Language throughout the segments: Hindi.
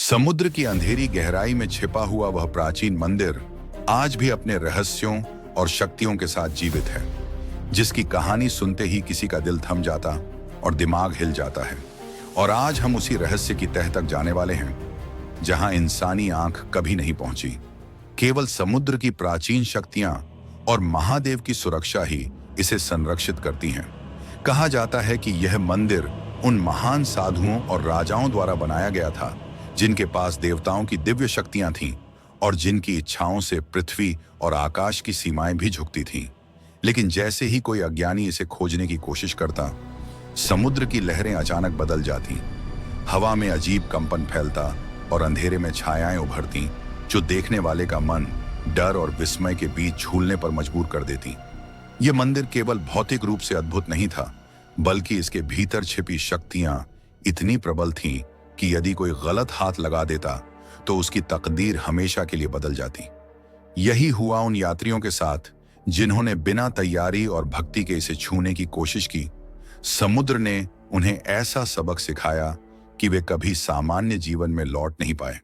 समुद्र की अंधेरी गहराई में छिपा हुआ वह प्राचीन मंदिर आज भी अपने रहस्यों और शक्तियों के साथ जीवित है, जिसकी कहानी सुनते ही किसी का दिल थम जाता और दिमाग हिल जाता है। और आज हम उसी रहस्य की तह तक जाने वाले हैं, जहां इंसानी आंख कभी नहीं पहुंची। केवल समुद्र की प्राचीन शक्तियां और महादेव की सुरक्षा ही इसे संरक्षित करती हैं। कहा जाता है कि यह मंदिर उन महान साधुओं और राजाओं द्वारा बनाया गया था, जिनके पास देवताओं की दिव्य शक्तियां थीं और जिनकी इच्छाओं से पृथ्वी और आकाश की सीमाएं भी झुकती थीं। लेकिन जैसे ही कोई अज्ञानी इसे खोजने की कोशिश करता, समुद्र की लहरें अचानक बदल जाती, हवा में अजीब कंपन फैलता और अंधेरे में छायाएं उभरती, जो देखने वाले का मन डर और विस्मय के बीच झूलने पर मजबूर कर देती। यह मंदिर केवल भौतिक रूप से अद्भुत नहीं था, बल्कि इसके भीतर छिपी शक्तियां इतनी प्रबल थीं कि यदि कोई गलत हाथ लगा देता तो उसकी तकदीर हमेशा के लिए बदल जाती। यही हुआ उन यात्रियों के साथ जिन्होंने बिना तैयारी और भक्ति के इसे छूने की कोशिश की। समुद्र ने उन्हें ऐसा सबक सिखाया कि वे कभी सामान्य जीवन में लौट नहीं पाए।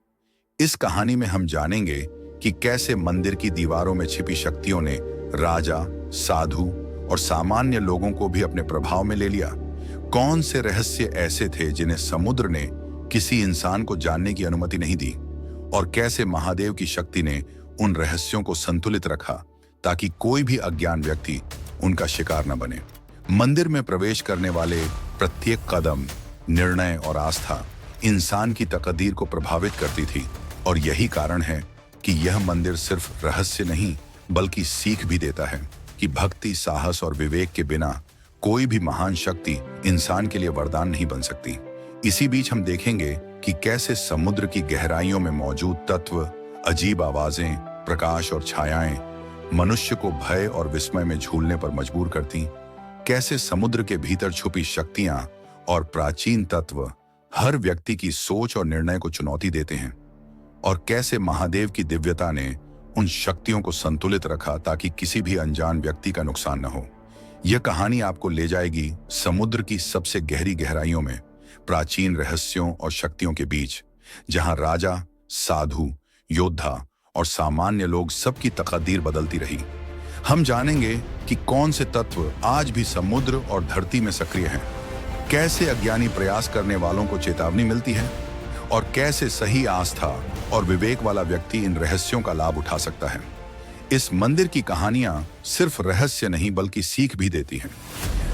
इस कहानी में हम जानेंगे कि कैसे मंदिर की दीवारों में छिपी शक्तियों ने राजा, साधु और सामान्य लोगों को भी अपने प्रभाव में ले लिया। कौन से रहस्य ऐसे थे जिन्हें समुद्र ने किसी इंसान को जानने की अनुमति नहीं दी, और कैसे महादेव की शक्ति ने उन रहस्यों को संतुलित रखा ताकि कोई भी अज्ञान व्यक्ति उनका शिकार न बने। मंदिर में प्रवेश करने वाले प्रत्येक कदम, निर्णय और आस्था इंसान की तकदीर को प्रभावित करती थी, और यही कारण है कि यह मंदिर सिर्फ रहस्य नहीं बल्कि सीख भी देता है कि भक्ति, साहस और विवेक के बिना कोई भी महान शक्ति इंसान के लिए वरदान नहीं बन सकती। इसी बीच हम देखेंगे कि कैसे समुद्र की गहराइयों में मौजूद तत्व, अजीब आवाजें, प्रकाश और छायाएं मनुष्य को भय और विस्मय में झूलने पर मजबूर करती। कैसे समुद्र के भीतर छुपी शक्तियां और प्राचीन तत्व हर व्यक्ति की सोच और निर्णय को चुनौती देते हैं, और कैसे महादेव की दिव्यता ने उन शक्तियों को संतुलित रखा ताकि किसी भी अनजान व्यक्ति का नुकसान न हो। यह कहानी आपको ले जाएगी समुद्र की सबसे गहरी गहराइयों में, प्राचीन रहस्यों और शक्तियों के बीच, जहां राजा, साधु, योद्धा और सामान्य लोग सबकी तकदीर बदलती रही। हम जानेंगे कि कौन से तत्व आज भी समुद्र और धरती में सक्रिय हैं, कैसे अज्ञानी प्रयास करने वालों को चेतावनी मिलती है, और कैसे सही आस्था और विवेक वाला व्यक्ति इन रहस्यों का लाभ उठा सकता है। इस मंदिर की कहानियां सिर्फ रहस्य नहीं बल्कि सीख भी देती हैं।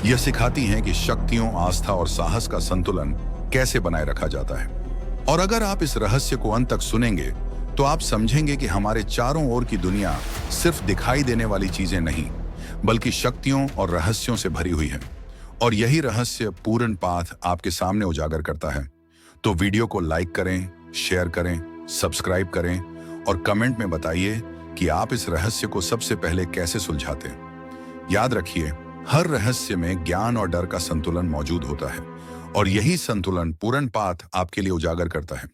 यह सिखाती हैं कि शक्तियों, आस्था और साहस का संतुलन कैसे बनाए रखा जाता है। और अगर आप इस रहस्य को अंत तक सुनेंगे तो आप समझेंगे कि हमारे चारों ओर की दुनिया सिर्फ दिखाई देने वाली चीजें नहीं बल्कि शक्तियों और रहस्यों से भरी हुई है। और यही रहस्य पूर्ण पाथ आपके सामने उजागर करता है। तो वीडियो को लाइक करें, शेयर करें, सब्सक्राइब करें और कमेंट में बताइए कि आप इस रहस्य को सबसे पहले कैसे सुलझाते हैं। याद रखिए, हर रहस्य में ज्ञान और डर का संतुलन मौजूद होता है, और यही संतुलन पूर्ण पाथ आपके लिए उजागर करता है।